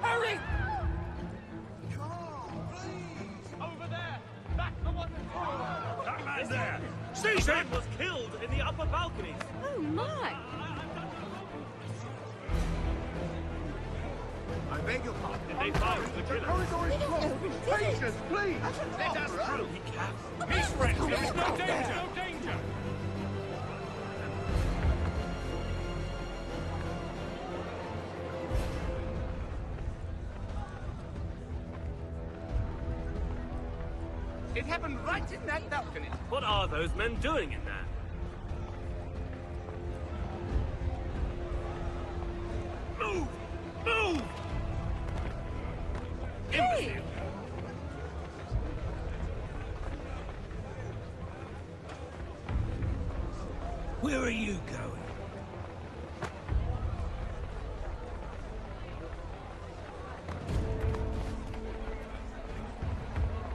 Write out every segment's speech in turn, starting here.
Hurry! Over there! That's the one that's... That man there! Seize him! Was killed in the upper balconies. Oh, my! I beg your pardon. They found the killer. Patience, please! Let us through. He can't. Miss Friends, there is no danger! No danger! It happened right in that balcony. What are those men doing in there? Move! Move! Hey! Where are you going?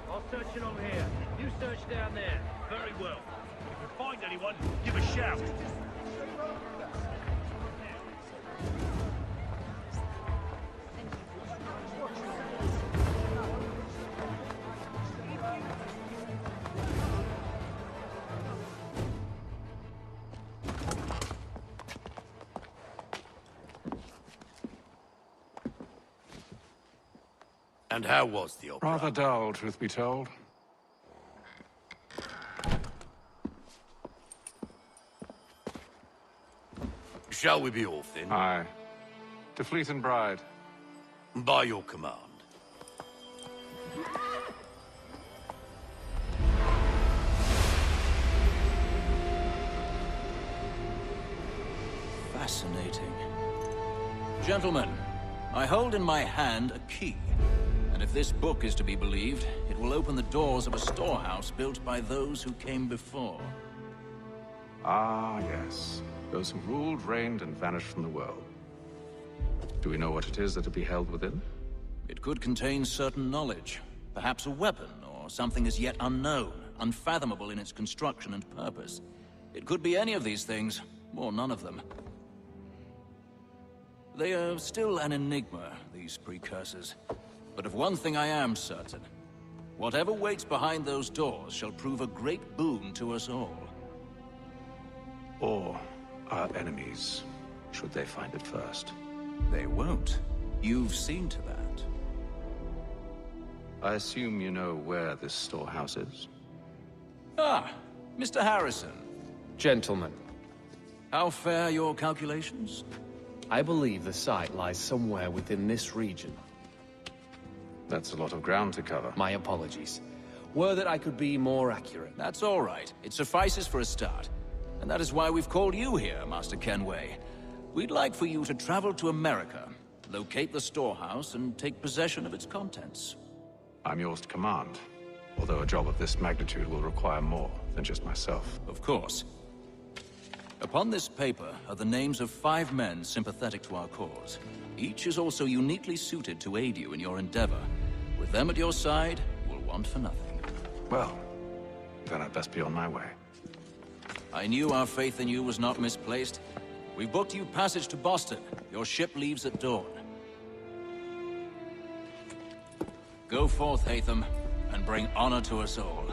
I'll search it over here. You search down there. Very well. If you find anyone, give a shout. And how was the opera? Rather dull, truth be told. Shall we be off then? Aye. To Fleet and Bride. By your command. Fascinating. Gentlemen, I hold in my hand a key. And if this book is to be believed, it will open the doors of a storehouse built by those who came before. Ah, yes. Those who ruled, reigned, and vanished from the world. Do we know what it is that will be held within? It could contain certain knowledge. Perhaps a weapon, or something as yet unknown, unfathomable in its construction and purpose. It could be any of these things, or none of them. They are still an enigma, these precursors. But of one thing I am certain. Whatever waits behind those doors shall prove a great boon to us all. Or our enemies, should they find it first. They won't. You've seen to that. I assume you know where this storehouse is? Ah, Mr. Harrison. Gentlemen, How fare your calculations? I believe the site lies somewhere within this region. That's a lot of ground to cover. My apologies. Were that I could be more accurate. That's all right. It suffices for a start. And that is why we've called you here, Master Kenway. We'd like for you to travel to America, locate the storehouse, and take possession of its contents. I'm yours to command. Although a job of this magnitude will require more than just myself. Of course. Upon this paper are the names of 5 men sympathetic to our cause. Each is also uniquely suited to aid you in your endeavor. With them at your side, you will want for nothing. Well, then I'd best be on my way. I knew our faith in you was not misplaced. We've booked you passage to Boston. Your ship leaves at dawn. Go forth, Hatham, and bring honor to us all.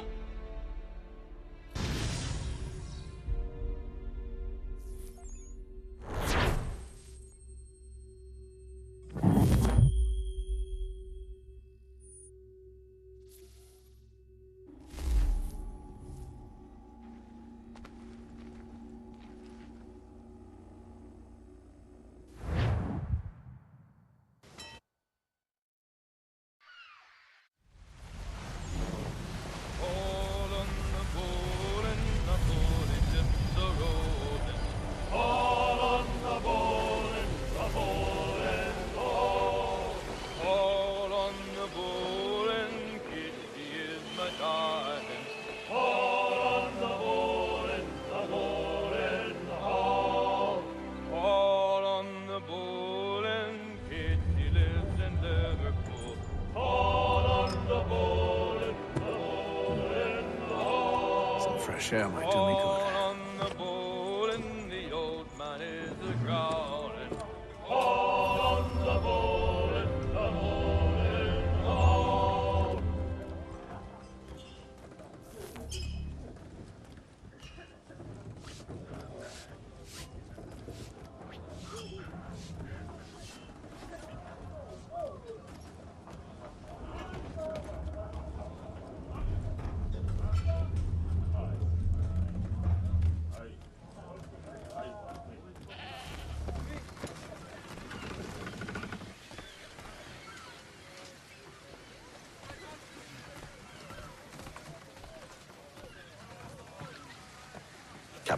Fresh air might do me good. On the bowl and the old man is a growling. All on the bowl and the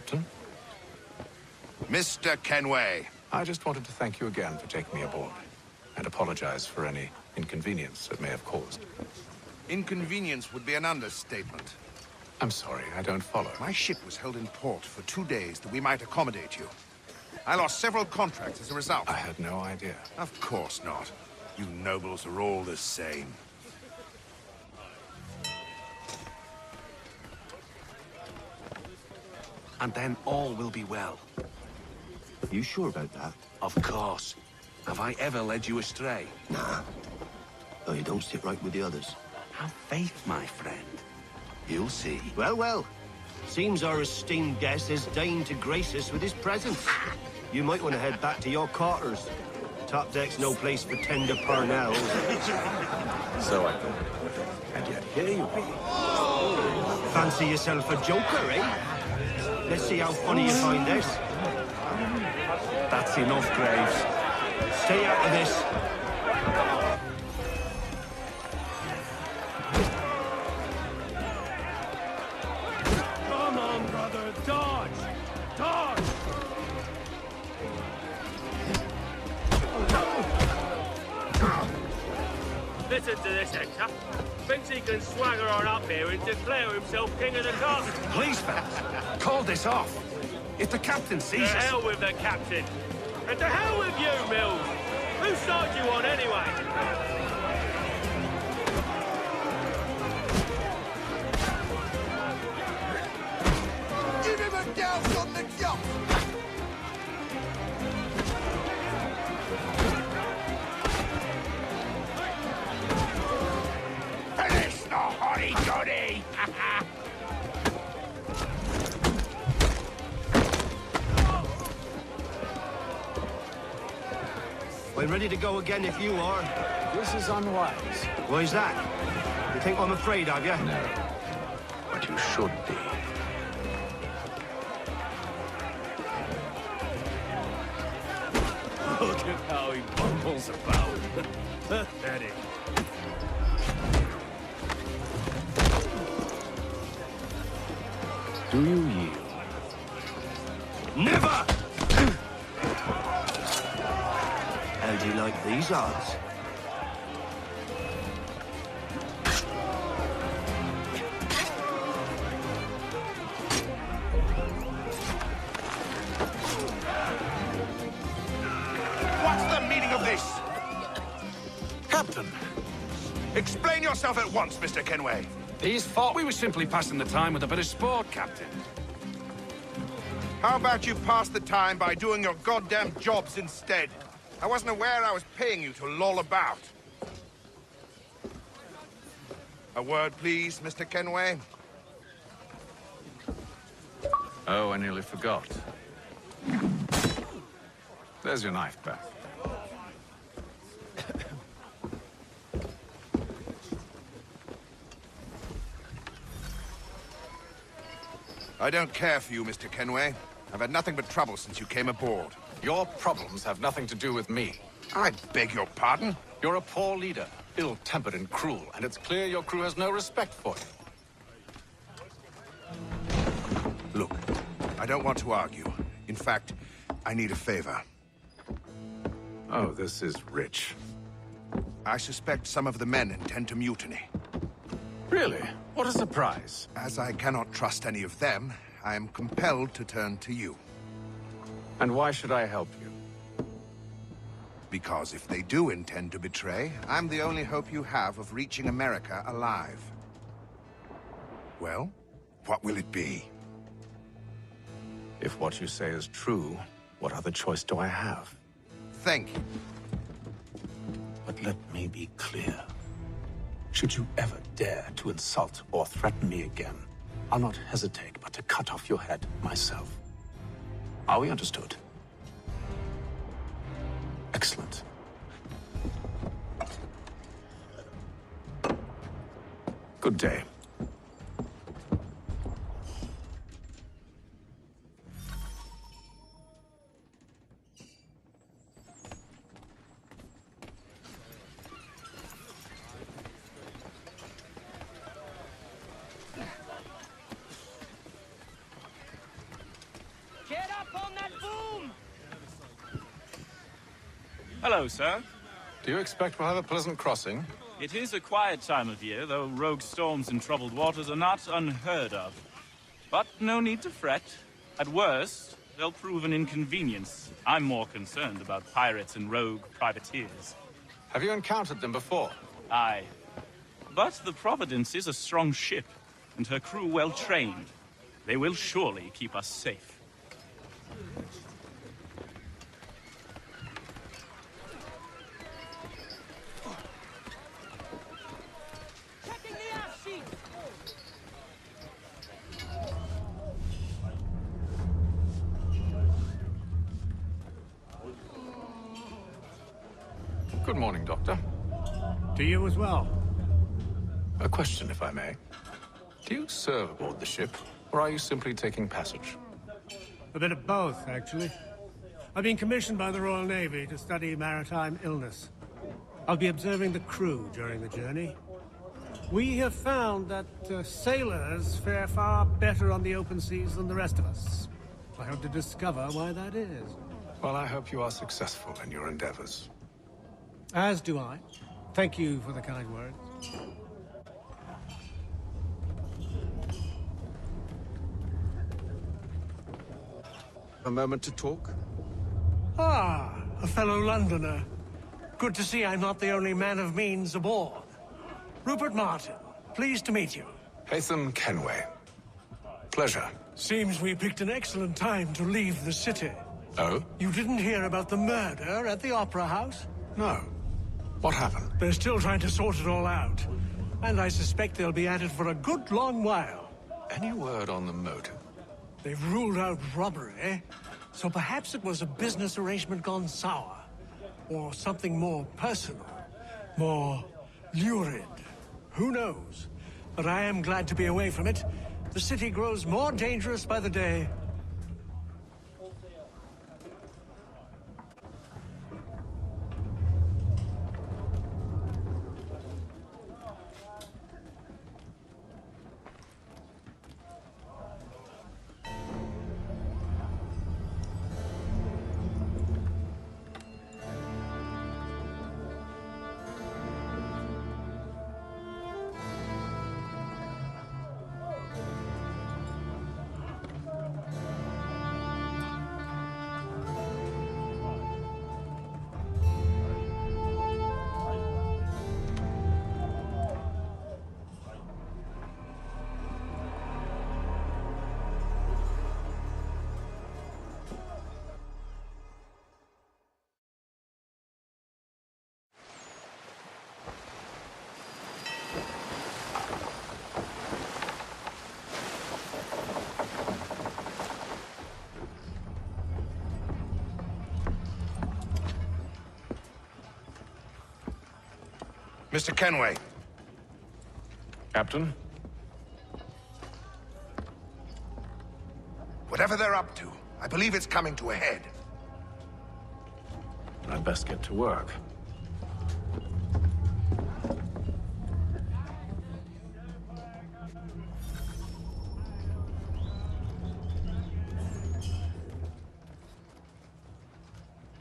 Captain. Mr. Kenway. I just wanted to thank you again for taking me aboard, and apologize for any inconvenience it may have caused. Inconvenience would be an understatement. I'm sorry, I don't follow. My ship was held in port for 2 days that we might accommodate you. I lost several contracts as a result. I had no idea. Of course not. You nobles are all the same. And then all will be well. You sure about that? Of course. Have I ever led you astray? Nah. Though you don't sit right with the others. Have faith, my friend. You'll see. Well, well. Seems our esteemed guest has deigned to grace us with his presence. You might want to head back to your quarters. Top deck's no place for tender Parnells. So I thought. And yet here you be. Fancy yourself a joker, eh? Let's see how funny you find this. That's enough, Graves. Stay out of this. Come on, brother, dodge! Dodge! Listen to this, Hector. Thinks he can swagger on up here and declare himself king of the castle. Please, fellas, call this off. If the captain To sees us... hell with the captain. And to hell with you, Mills. Whose side you on, anyway? Give him a douse on the yacht! Finish the hotty-toddy! I'm ready to go again if you are. This is unwise. Why's that? You think I'm afraid of you? No. But you should be. Look at how he bumbles about. Pathetic. Do you yield? Never! How do you like these odds? What's the meaning of this? Captain, Explain yourself at once, Mr. Kenway. these thought we were simply passing the time with a bit of sport, Captain. How about you pass the time by doing your goddamn jobs instead? I wasn't aware I was paying you to loll about. A word, please, Mr. Kenway. Oh, I nearly forgot. There's your knife back. I don't care for you, Mr. Kenway. I've had nothing but trouble since you came aboard. Your problems have nothing to do with me. I beg your pardon? You're a poor leader, ill-tempered and cruel, and it's clear your crew has no respect for you. Look, I don't want to argue. In fact, I need a favor. Oh, this is rich. I suspect some of the men intend to mutiny. Really? What a surprise. As I cannot trust any of them, I am compelled to turn to you. And why should I help you? Because if they do intend to betray, I'm the only hope you have of reaching America alive. Well, what will it be? If what you say is true, what other choice do I have? Thank you. But let me be clear. Should you ever dare to insult or threaten me again, I'll not hesitate but to cut off your head myself. Are we understood? Excellent. Good day. Hello, sir. Do you expect we'll have a pleasant crossing? It is a quiet time of year, though rogue storms in troubled waters are not unheard of. But no need to fret. At worst, they'll prove an inconvenience. I'm more concerned about pirates and rogue privateers. Have you encountered them before? Aye. But the Providence is a strong ship, and her crew well trained. They will surely keep us safe. Good morning, Doctor. To you as well. A question, if I may. Do you serve aboard the ship, or are you simply taking passage? A bit of both, actually. I've been commissioned by the Royal Navy to study maritime illness. I'll be observing the crew during the journey. We have found that sailors fare far better on the open seas than the rest of us. I hope to discover why that is. Well, I hope you are successful in your endeavors. As do I. Thank you for the kind words. A moment to talk? Ah, a fellow Londoner. Good to see I'm not the only man of means aboard. Rupert Martin, pleased to meet you. Haytham Kenway. Pleasure. Seems we picked an excellent time to leave the city. Oh? You didn't hear about the murder at the Opera House? No. What happened? They're still trying to sort it all out. And I suspect they'll be at it for a good long while. Any word on the motive? They've ruled out robbery, so perhaps it was a business arrangement gone sour. Or something more personal, more lurid. Who knows? But I am glad to be away from it. The city grows more dangerous by the day. Mr. Kenway. Captain? Whatever they're up to, I believe it's coming to a head. I'd best get to work.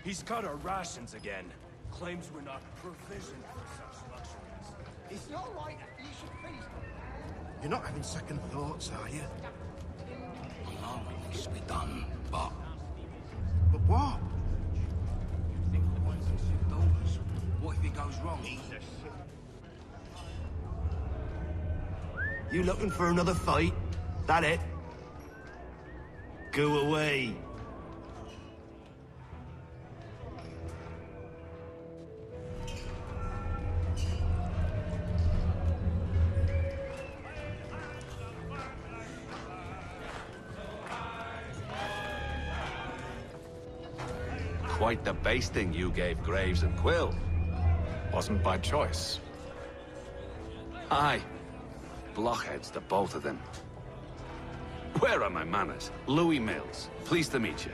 He's cut our rations again. Claims we're not provisioned for such luxuries. It's not right that you should feast. You're not having second thoughts, are you? I know it needs to be done, but... But what? What if it goes wrong? You looking for another fight? That it? Go away. Quite the basting you gave Graves and Quill. Wasn't by choice. Aye. Blockheads, the both of them. Where are my manners? Louis Mills. Pleased to meet you.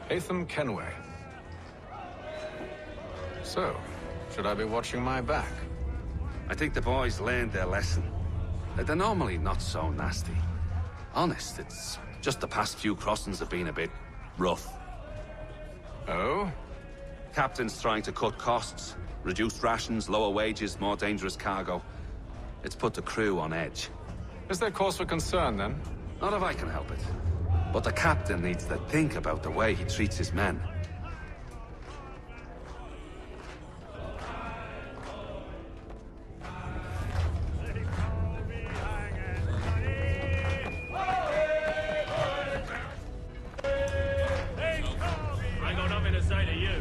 Haytham Kenway. So, should I be watching my back? I think the boys learned their lesson. They're normally not so nasty. Honest, it's just the past few crossings have been a bit rough. Oh? Captain's trying to cut costs. Reduced rations, lower wages, more dangerous cargo. It's put the crew on edge. Is there cause for concern, then? Not if I can help it. But the captain needs to think about the way he treats his men. I got nothing to say to you.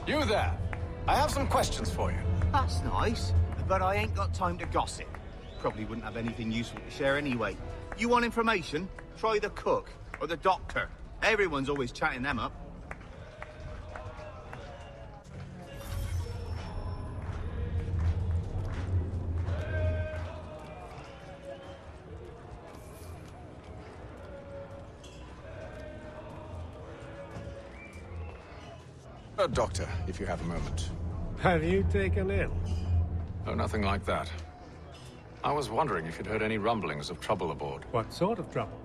You there. I have some questions for you. That's nice, but I ain't got time to gossip. Probably wouldn't have anything useful to share anyway. You want information? Try the cook or the doctor. Everyone's always chatting them up. A doctor, if you have a moment. Have you taken ill? Oh, nothing like that. I was wondering if you'd heard any rumblings of trouble aboard. What sort of trouble?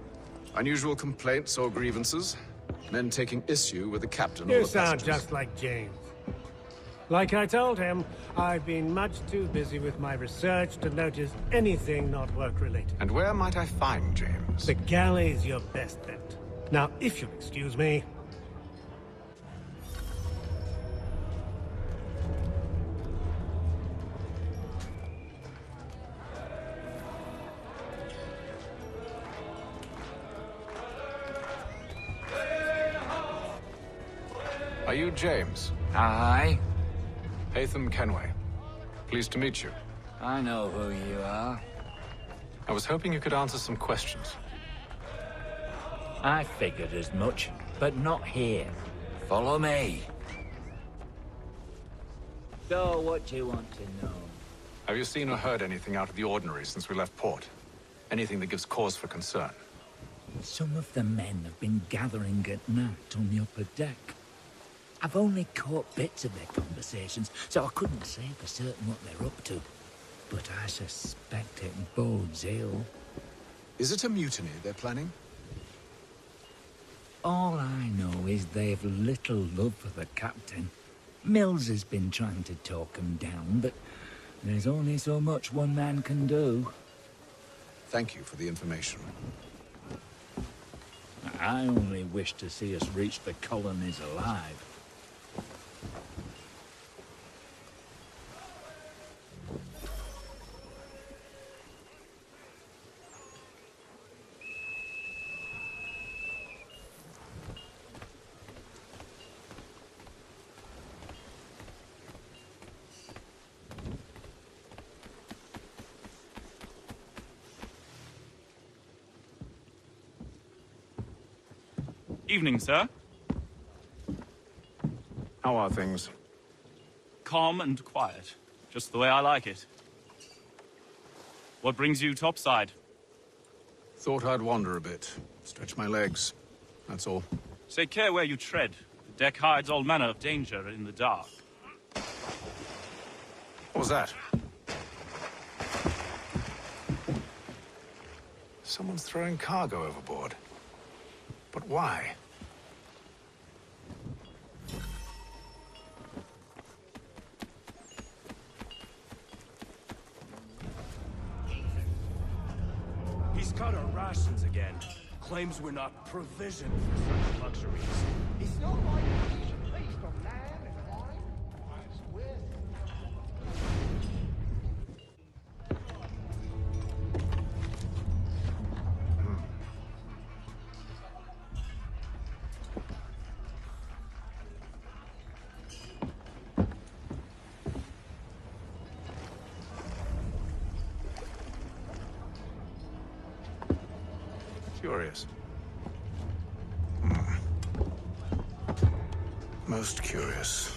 Unusual complaints or grievances? Men taking issue with the captain or You the sound passengers? just like James. Like I told him, I've been much too busy with my research to notice anything not work-related. And where might I find James? The galley's your best bet. Now, if you'll excuse me... Are you James? Aye. Hatham Kenway. Pleased to meet you. I know who you are. I was hoping you could answer some questions. I figured as much, but not here. Follow me. So, what do you want to know? Have you seen or heard anything out of the ordinary since we left port? Anything that gives cause for concern? Some of the men have been gathering at night on the upper deck. I've only caught bits of their conversations, so I couldn't say for certain what they're up to. But I suspect it bodes ill. Is it a mutiny they're planning? All I know is they've little love for the captain. Mills has been trying to talk him down, but there's only so much one man can do. Thank you for the information. I only wish to see us reach the colonies alive. Evening, sir. How are things? Calm and quiet. Just the way I like it. What brings you topside? Thought I'd wander a bit. Stretch my legs. That's all. Take care where you tread. The deck hides all manner of danger in the dark. What was that? Someone's throwing cargo overboard. But why? He's cut our rations again. Claims we're not provisioned for such luxuries. It's not like we should feast on land and wine. I swear. Curious. Most curious.